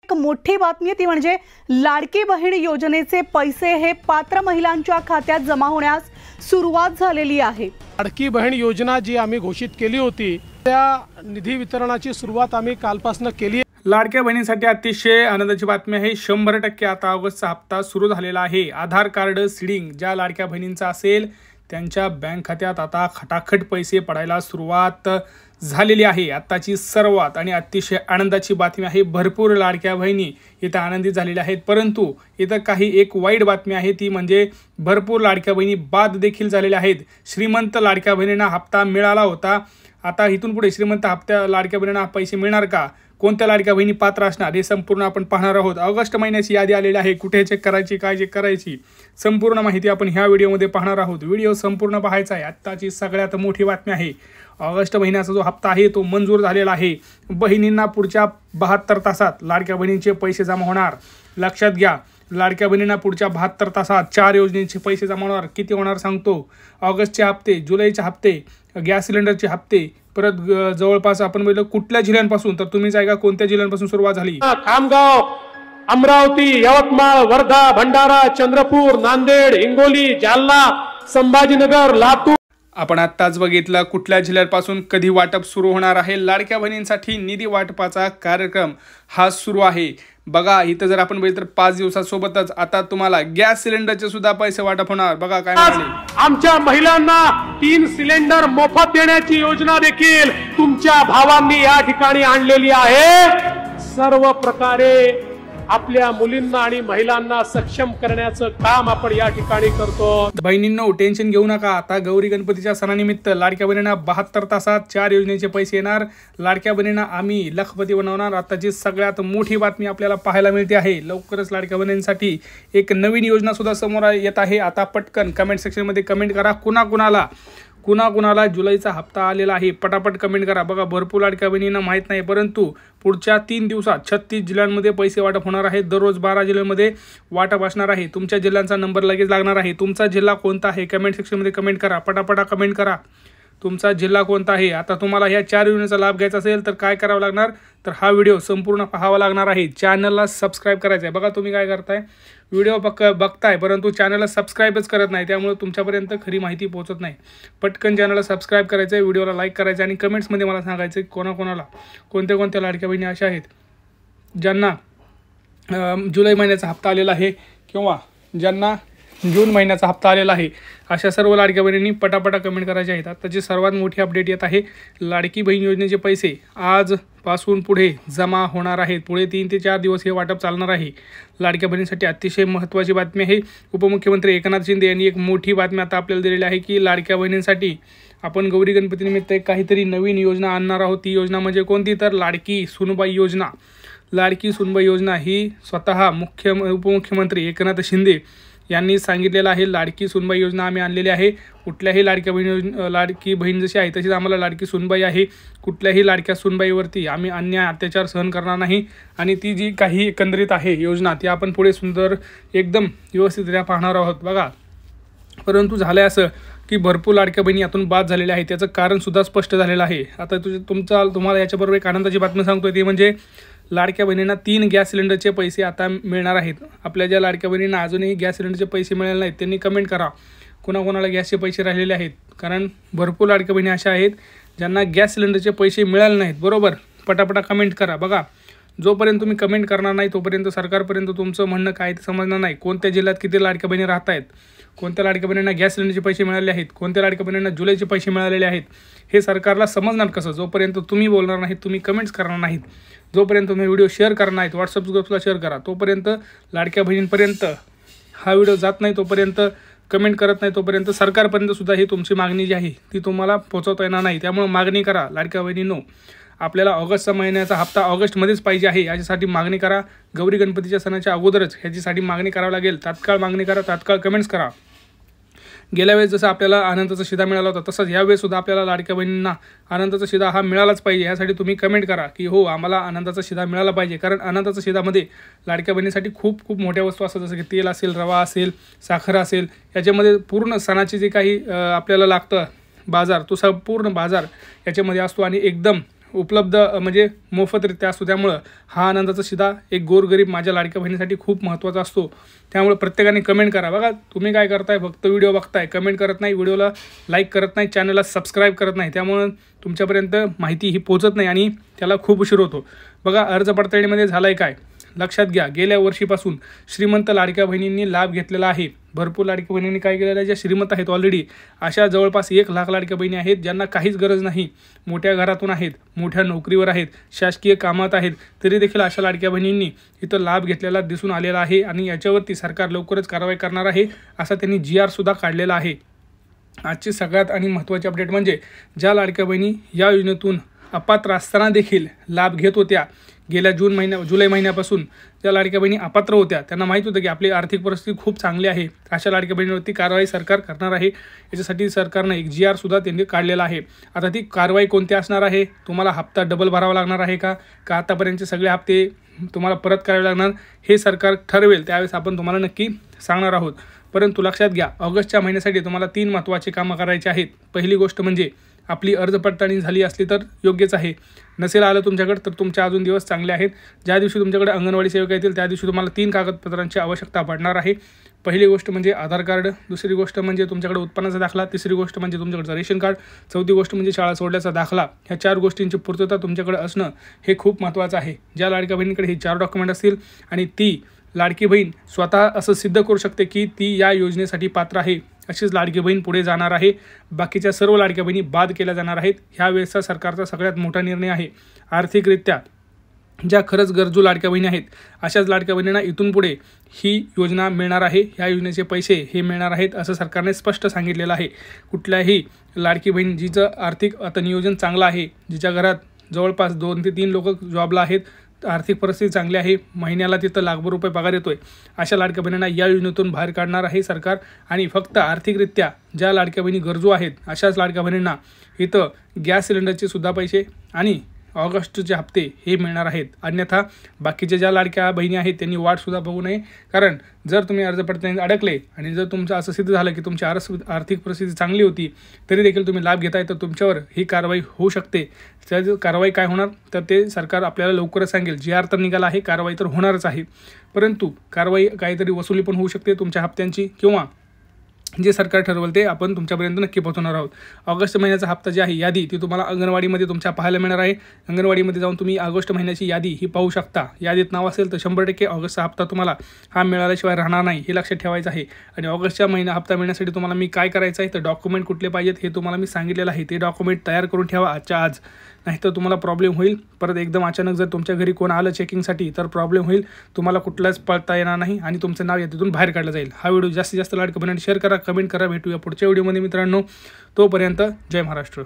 एक मोठी बातमी ती म्हणजे लाडकी बहीण योजनेचे पैसे हे पात्र महिलांच्या खात्यात जमा होण्यास सुरुवात झालेली आहे। लाडकी बहीण योजना जी आम्ही घोषित केली होती त्या निधी वितरणाची सुरुवात आम्ही कालपासून केली। लाडक्या बहिणींसाठी अतिशय आनंदाची बातमी आहे। 100% आता ऑगस्टचा हप्ता सुरू झालेला आहे। आधार कार्ड सीडिंग ज्या लाडक्या बहिणींचा असेल त्यांच्या बँक खात्यात आता खटाखट पैसे पडायला सुरुवात झालेली आहे। आताची सर्वात आणि अतिशय आनंदाची बातमी आहे। भरपूर लाडक्या बहिणी इथं आनंदित झालेल्या आहेत, परंतु इथं काही एक वाईट बातमी आहे, ती म्हणजे भरपूर लाडक्या बहिणी बाद देखील झालेल्या आहेत। श्रीमंत लाडक्या बहिणींना हप्ता मिळाला होता, आता इथून पुढे श्रीमंत लाडक्या बहिणींना पैसे मिळणार का, कोणत्या लाडक्या बहिणी पात्र असणार हे संपूर्ण आपण पाहणार आहोत। ऑगस्ट महिन्याची यादी आलेली आहे, कुठे चेक करायची, काय चेक करायची, संपूर्ण माहिती आपण ह्या व्हिडिओमध्ये पाहणार आहोत। व्हिडिओ संपूर्ण पाहायचा आहे। आत्ताची सगळ्यात मोठी बातमी आहे, ऑगस्ट महिन्याचा जो हप्ता आहे तो मंजूर झालेला आहे। बहिणींना पुढच्या 72 तासात लाडक्या बहिणींचे पैसे जमा होणार। लक्षात घ्या, लाडक्या बहिणींना पुढच्या 72 तासात 4 योजनेचे पैसे जमा होणार। किती होणार सांगतो, ऑगस्टचे हप्ते, जुलैचे हप्ते, गॅस सिलेंडरचे हप्ते, परत जवळपास आपण बोललो कुठल्या जिल्ह्यांपासून, तर तुम्ही जायगा कोणत्या जिल्ह्यांपासून सुरुवात झाली। खामगाव, अमरावती, यवतमाळ, वर्धा, भंडारा, चंद्रपूर, नांदेड, हिंगोली, जालना, संभाजीनगर, लातूर। आपण आत्ताच बघितलं कुठल्या जिल्ह्यापासून कधी वाटप सुरू होणार आहे। लाडक्या बहिणींसाठी निधी वाटपाचा कार्यक्रम हा सुरू आहे। बघा इथं जर आपण बघितलं तर 5 दिवसासोबतच आता तुम्हाला गॅस सिलेंडरचे सुद्धा पैसे वाटप होणार। बघा काय म्हणाले, आमच्या महिलांना 3 सिलेंडर मोफत देण्याची योजना देखील तुमच्या भावांनी या ठिकाणी आणलेली आहे। सर्व प्रकारे आपल्या मुलींना आणि महिलांना सक्षम करण्याचं काम आपण या ठिकाणी करतो। बहिणींनो टेन्शन घेऊ नका, आता गौरी गणपतीच्या सणानिमित्त लाडक्या बहिणींना 72 तासात 4 योजनेचे पैसे येणार। लाडक्या बहिणींना आम्ही लखपती बनवणार। आताची सगळ्यात मोठी बातमी आपल्याला पाहायला मिळते आहे। लवकरच लाडक्या बहिणींसाठी एक नवीन योजना सुद्धा समोर येत आहे। आता पटकन कमेंट सेक्शनमध्ये कमेंट करा, कुणाकुणाला जुलैचा हप्ता आलेला आहे, पटापट कमेंट करा। बघा भरपूर लाडक्या बहिणींना माहीत नाही, परंतु पुढच्या 3 दिवसात 36 जिल्ह्यांमध्ये पैसे वाटप होणार आहे। दररोज 12 जिल्ह्यांमध्ये वाटप असणार आहे। तुमच्या जिल्ह्यांचा नंबर लगेच लागणार आहे। तुमचा जिल्हा कोणता आहे कमेंट सेक्शनमध्ये कमेंट करा, पटापटा कमेंट करा तुमचा जिल्हा कोणता आहे। आता तुम्हाला ह्या 4 योजनेचा लाभ घ्यायचा असेल तर काय करावं लागणार, तर हा व्हिडिओ संपूर्ण पाहावा लागणार आहे। चॅनलला सबस्क्राईब करायचं आहे। बघा तुम्ही काय करताय, व्हिडिओ बघताय परंतु चॅनलला सबस्क्राईबच करत नाही, त्यामुळे तुमच्यापर्यंत खरी माहिती पोहोचत नाही। पटकन चॅनलला सबस्क्राईब करायचं आहे, व्हिडिओला लाईक करायचं आणि कमेंट्समध्ये मला सांगायचं कोणाकोणाला कोणत्या लाडक्या बहिणी अशा आहेत ज्यांना जुलै महिन्याचा हप्ता आलेला आहे किंवा ज्यांना जून महिन्याचा हप्ता आलेला आहे। अशा सर्व लाडक्या बहिणींनी पटापटा कमेंट करायचे आहेत। आताची सर्वात मोठी अपडेट येत आहे, लाडकी बहीण योजनेचे पैसे आजपासून पुढे जमा होणार आहेत। पुढे 3 ते 4 दिवस हे वाटप चालणार आहे। लाडक्या बहिणींसाठी अतिशय महत्त्वाची बातमी आहे। उपमुख्यमंत्री एकनाथ शिंदे यांनी एक मोठी बातमी आता आपल्याला दिलेली आहे की लाडक्या बहिणींसाठी आपण गौरी गणपतीनिमित्त काहीतरी नवीन योजना आणणार आहोत। ती योजना म्हणजे कोणती, तर लाडकी सूनबाई योजना। लाडकी सूनबाई योजना ही स्वतः उपमुख्यमंत्री एकनाथ शिंदे यांनी सांगितलेलं आहे। लाडकी सूनबाई योजना आम्ही आणलेली आहे। कुठल्याही लाडकी बहीण जशी आहे तशीच आम्हाला लाडकी सूनबाई आहे। कुठल्याही लाडक्या सूनबाईवरती आम्ही अन्याय अत्याचार सहन करणार नाही आणि ती जी काही एकंदरीत आहे योजना ती आपण पुढे सुंदर एकदम व्यवस्थितरित्या पाहणार आहोत। बघा परंतु झालं असं की भरपूर लाडक्या बहिणी यातून बाद झालेल्या आहेत, त्याचं कारण सुद्धा स्पष्ट झालेलं आहे। आता तुम्हाला याच्याबरोबर एक आनंदाची बातमी सांगतोय, ती म्हणजे लाडक्या बहिणींना 3 गॅस सिलेंडरचे पैसे आता मिळणार आहेत। आपल्या ज्या लाडक्या बहिणींना अजूनही गॅस सिलेंडरचे पैसे मिळाले नाहीत त्यांनी कमेंट करा कोणाकोणाला गॅसचे पैसे राहिलेले आहेत, कारण भरपूर लाडक्या बहिणी अशा आहेत ज्यांना गॅस सिलेंडरचे पैसे मिळाले नाहीत। बरोबर, पटापटा कमेंट करा। बघा जोपर्यंत तुम्ही कमेंट करणार नाही तोपर्यंत सरकारपर्यंत तुमचं म्हणणं काय ते समजणार नाही। कोणत्या जिल्ह्यात किती लाडक्या बहिणी राहत आहेत, कोणत्या लाडक्या बहिणींना गॅस सिलेंडरचे पैसे मिळाले आहेत, कोणत्या लाडक्या बहिणींना जुलैचे पैसे मिळालेले आहेत, हे सरकारला समजणार कसं, जोपर्यंत तुम्ही बोलणार नाहीत, तुम्ही कमेंट्स करणार नाहीत, जोपर्यंत तुम्ही व्हिडिओ शेअर करणार नाहीत, व्हॉट्सअप ग्रुपला शेअर करा, तोपर्यंत लाडक्या बहिणींपर्यंत हा व्हिडिओ जात नाही, तोपर्यंत कमेंट करत नाही, तोपर्यंत सरकारपर्यंत सुद्धा ही तुमची मागणी जी आहे ती तुम्हाला पोहोचवता येणार नाही। त्यामुळे मागणी करा लाडक्या बहिणींनो, आपल्याला ऑगस्ट महिन्याचा हप्ता ऑगस्टमध्येच पाहिजे आहे, याच्यासाठी मागणी करा। गौरी गणपतीच्या सणाच्या अगोदरच ह्याच्यासाठी मागणी करावी लागेल। तात्काळ मागणी करा, तात्काळ कमेंट्स करा। गेल्या वेळेस जसं आपल्याला आनंदाचा शिधा मिळाला होता तसंच यावेळेस सुद्धा आपल्याला लाडक्या बहिणींना आनंदाचा शिधा हा मिळालाच पाहिजे। यासाठी तुम्ही कमेंट करा की हो आम्हाला आनंदाचा शिधा मिळाला पाहिजे, कारण आनंदाचा शिधामध्ये लाडक्या बहिणीसाठी खूप मोठ्या वस्तू असतात, जसं की तेल असेल, रवा असेल, साखर असेल, याच्यामध्ये पूर्ण सणाचे जे काही आपल्याला लागतं बाजार, तो संपूर्ण बाजार याच्यामध्ये असतो आणि एकदम उपलब्ध म्हणजे मोफतरित्या असतो, त्यामुळं हा आनंदाचा शिधा एक गोरगरीब माझ्या लाडक्या बहिणीसाठी खूप महत्त्वाचा असतो. त्यामुळे प्रत्येकाने कमेंट करा. बघा तुम्ही काय करताय, फक्त व्हिडिओ बघताय, कमेंट करत नाही, व्हिडिओला लाईक करत नाही, चॅनलला सबस्क्राईब करत नाही, त्यामुळं तुमच्यापर्यंत माहिती ही पोहोचत नाही आणि त्याला खूप उशीर होतो. बघा अर्ज पडताळणीमध्ये झालं आहे काय लक्षात घ्या. गेल्या वर्षीपासून श्रीमंत लाडक्या बहिणींनी लाभ घेतलेला आहे. भरपूर लाडक्या बहिणींनी काय केलेलं आहे, ज्या श्रीमंत आहेत ऑलरेडी अशा जवळपास 1 लाख लाडक्या बहिणी आहेत ज्यांना काहीच गरज नाही, मोठ्या घरातून आहेत, मोठ्या नोकरीवर आहेत, शासकीय कामात आहेत, तरी देखील अशा लाडक्या बहिणींनी इथं लाभ घेतलेला दिसून आलेला आहे आणि याच्यावरती सरकार लवकरच कारवाई करणार आहे असा त्यांनी GR सुद्धा काढलेला आहे. आजची सगळ्यात आणि महत्त्वाची अपडेट म्हणजे ज्या लाडक्या बहिणी या योजनेतून अपात्र असताना देखील लाभ घेत होत्या, गेल्या जुलै महिन्यापासून ज्या लाडक्या बहिणी अपात्र होत्या त्यांना माहीत होतं की आपली आर्थिक परिस्थिती खूप चांगली आहे, अशा लाडक्या बहिणीवरती कारवाई सरकार करणार आहे. याच्यासाठी सरकारनं एक GR सुद्धा त्यांनी काढलेला आहे. आता ती कारवाई कोणती असणार आहे, तुम्हाला हप्ता डबल भरावा लागणार आहे का आतापर्यंतचे सगळे हप्ते तुम्हाला परत करावे लागणार, हे सरकार ठरवेल त्यावेळेस आपण तुम्हाला नक्की सांगणार आहोत. परंतु लक्षात घ्या ऑगस्टच्या महिन्यासाठी तुम्हाला 3 महत्त्वाची कामं करायची आहेत. पहिली गोष्ट म्हणजे आपली अर्ज पडताळणी झाली असली तर योग्यच आहे, नसेल आलं तुमच्याकडे तर तुमचे अजून दिवस चांगले आहेत. ज्या दिवशी तुमच्याकडे अंगणवाडी सेवक येतील त्या दिवशी तुम्हाला 3 कागदपत्रांची आवश्यकता पडणार आहे. पहिली गोष्ट म्हणजे आधार कार्ड, दुसरी गोष्ट म्हणजे तुमच्याकडे उत्पन्नाचा दाखला, तिसरी गोष्ट म्हणजे तुमच्याकडचं रेशन कार्ड, चौथी गोष्ट म्हणजे शाळा सोडल्याचा दाखला. ह्या 4 गोष्टींची पूर्तता तुमच्याकडे असणं हे खूप महत्त्वाचं आहे. ज्या लाडक्या बहिणीकडे हे 4 डॉक्युमेंट असतील आणि ती लाडकी बहीण स्वतः असं सिद्ध करू शकते की ती या योजनेसाठी पात्र आहे, अशीच लाडकी बहीण पुढे जाणार आहे. बाकीच्या सर्व लाडक्या बहिणी बाद केल्या जाणार आहेत. ह्या वेळेसचा सरकारचा सगळ्यात मोठा निर्णय आहे. आर्थिकरित्या ज्या खरंच गरजू लाडक्या बहिणी आहेत अशाच लाडक्या बहिणींना इथून पुढे ही योजना मिळणार आहे. ह्या योजनेचे पैसे हे मिळणार आहेत असं सरकारने स्पष्ट सांगितलेलं आहे. कुठल्याही लाडकी बहीण जिचं आर्थिक आता नियोजन चांगलं आहे, जिच्या घरात जवळपास 2 ते 3 लोक जॉबला आहेत, आर्थिक परिस्थिती चांगली आहे, महिन्याला तिथं लाखभर रुपये पगार येतोय, अशा लाडक्या बहिणींना या योजनेतून बाहेर काढणार आहे सरकार. आणि फक्त आर्थिकरित्या ज्या लाडक्या बहिणी गरजू आहेत अशाच लाडक्या बहिणींना इथं गॅस सिलेंडरचे सुद्धा पैसे आणि ऑगस्टचे हप्ते हे मिळणार आहेत. अन्यथा बाकीच्या ज्या लाडक्या बहिणी आहेत त्यांनी वाटसुद्धा बघू नये, कारण जर तुम्ही अर्ज पडताळणीत अडकले आणि जर तुमचं असं सिद्ध झालं की तुमची आर्थिक परिस्थिती चांगली होती तरी देखील तुम्ही लाभ घेताय तर तुमच्यावर ही कारवाई होऊ शकते. त्या कारवाई काय होणार तर ते सरकार आपल्याला लवकरच सांगेल. GR तर निघाला आहे, कारवाई तर होणारच आहे, परंतु कारवाई काहीतरी वसुली पण होऊ शकते तुमच्या हप्त्यांची, किंवा जे सरकार ठरवलं ते आपण तुमच्यापर्यंत नक्की पोहोचवणार आहोत. ऑगस्ट महिन्याचा हप्ता जी आहे यादी ती तुम्हाला अंगणवाडीमध्ये तुमच्या पाहायला मिळणार आहे. अंगणवाडीमध्ये जाऊन तुम्ही ऑगस्ट महिन्याची यादी ही पाहू शकता. यादीत नाव असेल तर 100% ऑगस्टचा हप्ता तुम्हाला हा मिळाल्याशिवाय राहणार नाही, हे लक्षात ठेवायचं आहे. आणि ऑगस्टच्या हप्ता मिळण्यासाठी तुम्हाला मी काय करायचं आहे तर डॉक्युमेंट कुठले पाहिजेत हे तुम्हाला मी सांगितलेलं आहे. ते डॉक्युमेंट तयार करून ठेवा आजच्या आज, नाहीतर तुम्हाला प्रॉब्लेम होईल. परत एकदम अचानक जर तुमच्या घरी कोण आलं चेकिंगसाठी तर प्रॉब्लेम होईल, तुम्हाला कुठलाच पळता येणार नाही आणि तुमचं नाव यादीतून बाहेर काढलं जाईल. हा व्हिडिओ जास्तीत जास्त लाडक्या बहिणींना शेअर करा, कमेंट करा. भेटूया पुढच्या व्हिडिओमध्ये मित्रांनो. तोपर्यंत जय महाराष्ट्र.